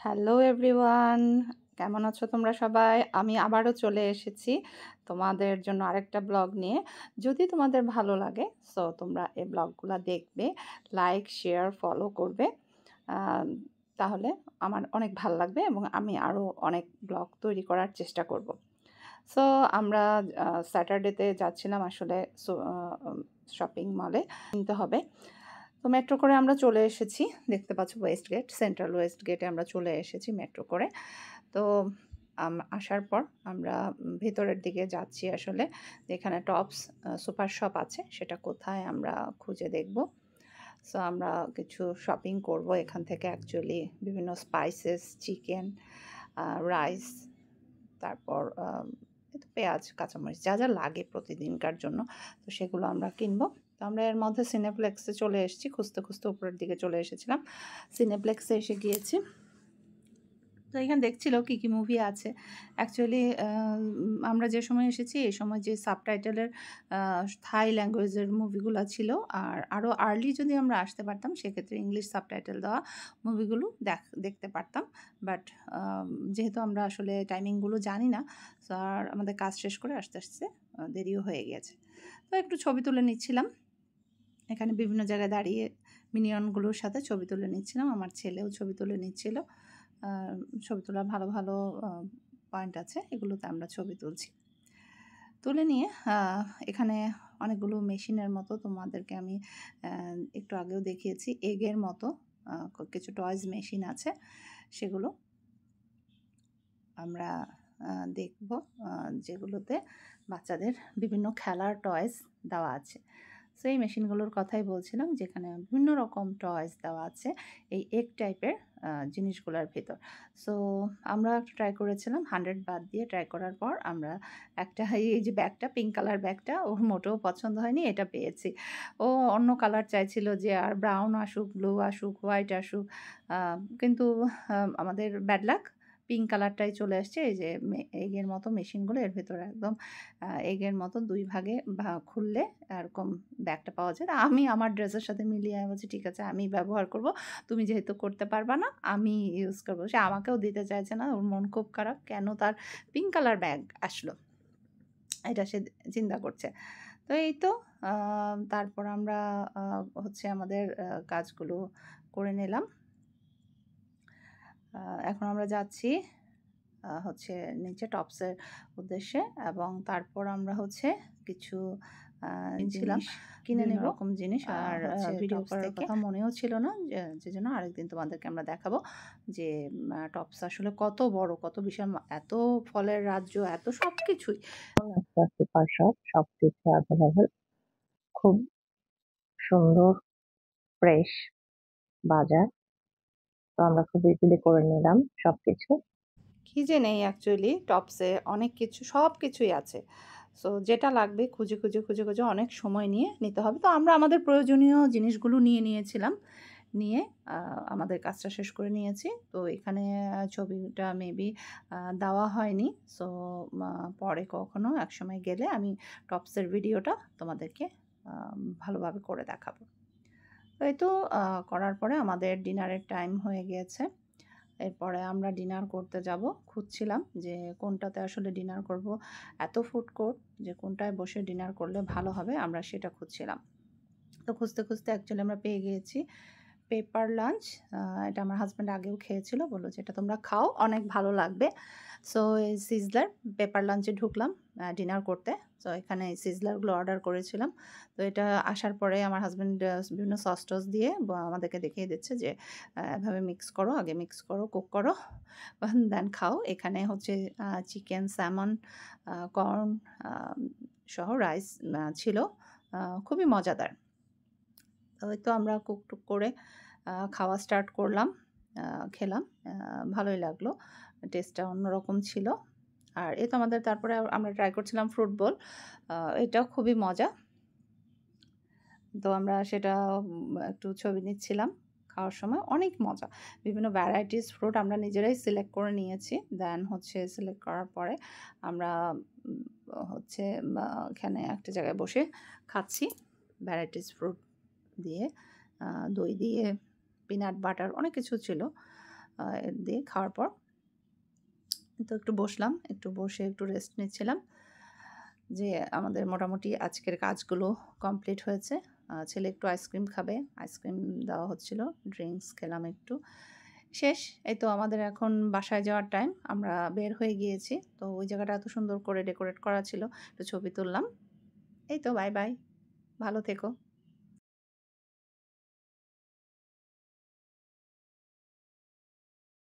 Hello everyone, কেমন আছো তোমরা সবাই? আমি আবারও চলে এসেছি তোমাদের জন্য আরেকটা ব্লগ নিয়ে। যদি তোমাদের ভালো লাগে সো তোমরা এই ব্লগগুলো দেখবে, লাইক শেয়ার ফলো করবে। আম, তাহলে আমার অনেক ভালো লাগবে এবং আমি আরও অনেক ব্লগ তৈরি করার চেষ্টা করব। সো আমরা স্যাটারডেতে যাচ্ছিলাম আসলে শপিং মলে কিনতে হবে। তো মেট্রো করে আমরা চলে এসেছি, দেখতে পাচ্ছ ওয়েস্ট গেট, সেন্ট্রাল ওয়েস্ট গেটে আমরা চলে এসেছি মেট্রো করে। তো আসার পর আমরা ভেতরের দিকে যাচ্ছি আসলে, যেখানে টপস সুপার শপ আছে সেটা কোথায় আমরা খুঁজে দেখব। সো আমরা কিছু শপিং করব এখান থেকে, অ্যাকচুয়ালি বিভিন্ন স্পাইসেস, চিকেন, রাইস, তারপর পেঁয়াজ, কাঁচামরিচ যা যা লাগে প্রতিদিনকার জন্য, তো সেগুলো আমরা কিনবো। তো আমরা এর মধ্যে সিনেপ্লেক্সে চলে এসেছি, খুঁজতে খুঁজতে উপরের দিকে চলে এসেছিলাম, সিনেপ্লেক্সে এসে গিয়েছি। তো এখানে দেখছিল কী কী মুভি আছে। অ্যাকচুয়ালি আমরা যে সময় এসেছি এই সময় যে সাবটাইটেলের থাই ল্যাঙ্গুয়েজের মুভিগুলো ছিল, আর আরও আর্লি যদি আমরা আসতে পারতাম সেক্ষেত্রে ইংলিশ সাবটাইটেল দেওয়া মুভিগুলো দেখতে পারতাম। বাট যেহেতু আমরা আসলে টাইমিংগুলো জানি না, সো আর আমাদের কাজ শেষ করে আস্তে আস্তে দেরিও হয়ে গিয়েছে। তো একটু ছবি তুলে নিচ্ছিলাম এখানে, বিভিন্ন জায়গায় দাঁড়িয়ে মিনিয়নগুলোর সাথে ছবি তুলে নিচ্ছিলাম, আমার ছেলেও ছবি তুলে নিচ্ছিল। ছবি তোলার ভালো ভালো পয়েন্ট আছে, এগুলোতে আমরা ছবি তুলছি। তুলে নিয়ে এখানে অনেকগুলো মেশিনের মতো, তোমাদেরকে আমি একটু আগেও দেখিয়েছি, এগের মতো কিছু টয়েস মেশিন আছে, সেগুলো আমরা দেখব, যেগুলোতে বাচ্চাদের বিভিন্ন খেলার টয়েস দেওয়া আছে। সো এই মেশিনগুলোর কথাই বলছিলাম, যেখানে বিভিন্ন রকম টয়েস দেওয়া আছে এই এগ টাইপের জিনিসগুলোর ভেতর। সো আমরা ট্রাই করেছিলাম 100 বাদ দিয়ে, ট্রাই করার পর আমরা একটা এই যে ব্যাগটা, পিঙ্ক কালার ব্যাগটা ওর মোটেও পছন্দ হয়নি, এটা পেয়েছি। ও অন্য কালার চাইছিল, যে আর ব্রাউন আসুক, ব্লু আসুক, হোয়াইট আসুক, কিন্তু আমাদের ব্যাড লাক, পিঙ্ক কালারটাই চলে আসছে। এই যে এগের মতো মেশিনগুলো, এর ভেতরে একদম এগের মতো 2 ভাগে খুললে এরকম ব্যাগটা পাওয়া যায়। আমি আমার ড্রেসের সাথে মিলিয়ে আমি বলছি, ঠিক আছে আমি ব্যবহার করব, তুমি যেহেতু করতে পারবা না আমি ইউজ করবো। সে আমাকেও দিতে চাইছে না, ওর মন খুব খারাপ, কেন তার পিঙ্ক কালার ব্যাগ আসলো, এটা সে চিন্তা করছে। তো এই তো তারপর আমরা হচ্ছে আমাদের কাজগুলো করে নিলাম। এখন আমরা যাচ্ছি হচ্ছে নিচে টপসের উদ্দেশ্যে, এবং তারপর আমরা হচ্ছে কিছু জিনিস কিনে নেব, রকম জিনিস। আর ভিডিও করার কথা মনেও ছিল না, যে জন্য আরেকদিন তোমাদেরকে আমরা দেখাবো যে টপস আসলে কত বড়, কত বিশাল, এত ফলের রাজ্য, এত সব কিছুই একটা সুপার শপ, সবকিছু অ্যাভেলেবল, খুব সুন্দর ফ্রেশ বাজার। তো আমরা খুব ইজিলি করে নিলাম সবকিছু। কি যে নেই অ্যাকচুয়ালি টপসে, অনেক কিছু, সব কিছুই আছে। সো যেটা লাগবে খুঁজে খুঁজে খুঁজে খুঁজে অনেক সময় নিয়ে নিতে হবে। তো আমরা আমাদের প্রয়োজনীয় জিনিসগুলো নিয়ে নিয়েছিলাম, নিয়ে আমাদের কাজটা শেষ করে নিয়েছি। তো এখানে ছবিটা মেবি দেওয়া হয়নি, সো পরে কখনো একসময় গেলে আমি টপসের ভিডিওটা তোমাদেরকে ভালোভাবে করে দেখাবো। তো এই তো করার পরে আমাদের ডিনারের টাইম হয়ে গিয়েছে। এরপরে আমরা ডিনার করতে যাব, খুঁজছিলাম যে কোনটাতে আসলে ডিনার করব, এত ফুড কোর্ট, যে কোনটায় বসে ডিনার করলে ভালো হবে আমরা সেটা খুঁজছিলাম। তো খুঁজতে খুঁজতে অ্যাকচুয়ালি আমরা পেয়ে গিয়েছি পেপার লাঞ্চ। এটা আমার হাজব্যান্ড আগেও খেয়েছিল, বললো যে এটা তোমরা খাও, অনেক ভালো লাগবে। সো এই সিজলার পেপার লাঞ্চে ঢুকলাম ডিনার করতে। সো এখানে সিজলারগুলো অর্ডার করেছিলাম। তো এটা আসার পরে আমার হাজব্যান্ড বিভিন্ন সস টস দিয়ে আমাদেরকে দেখিয়ে দিচ্ছে যে এভাবে মিক্স করো, আগে মিক্স করো, কুক করো, দেন খাও। এখানে হচ্ছে চিকেন, স্যামন, কর্ন সহ রাইস ছিল, খুবই মজাদার। ওই তো আমরা কুক টুক করে খাওয়া স্টার্ট করলাম, খেলাম, ভালোই লাগলো, টেস্টটা অন্যরকম ছিল। আর এই তো আমাদের তারপরে আমরা ট্রাই করছিলাম ফ্রুট বোল, এটাও খুবই মজা। তো আমরা সেটা একটু ছবি নিচ্ছিলাম খাওয়ার সময়, অনেক মজা, বিভিন্ন ভ্যারাইটিস ফ্রুট আমরা নিজেরাই সিলেক্ট করে নিয়েছি। দেন হচ্ছে সিলেক্ট করার পরে আমরা হচ্ছে এখানে একটা জায়গায় বসে খাচ্ছি, ভ্যারাইটিস ফ্রুট দিয়ে, দই দিয়ে, পিনাট বাটার, অনেক কিছু ছিল। দিয়ে খাওয়ার পর তো একটু বসলাম, একটু বসে একটু রেস্ট নিচ্ছিলাম যে আমাদের মোটামুটি আজকের কাজগুলো কমপ্লিট হয়েছে। ছেলে একটু আইসক্রিম খাবে, আইসক্রিম দেওয়া হচ্ছিল, ড্রিঙ্কস খেলাম একটু। শেষ। এই তো আমাদের এখন বাসায় যাওয়ার টাইম। আমরা বের হয়ে গিয়েছি। তো ওই জায়গাটা এত সুন্দর করে ডেকোরেট করা ছিল। একটু ছবি তুললাম। এই তো বাই, বাই। ভালো থেকো।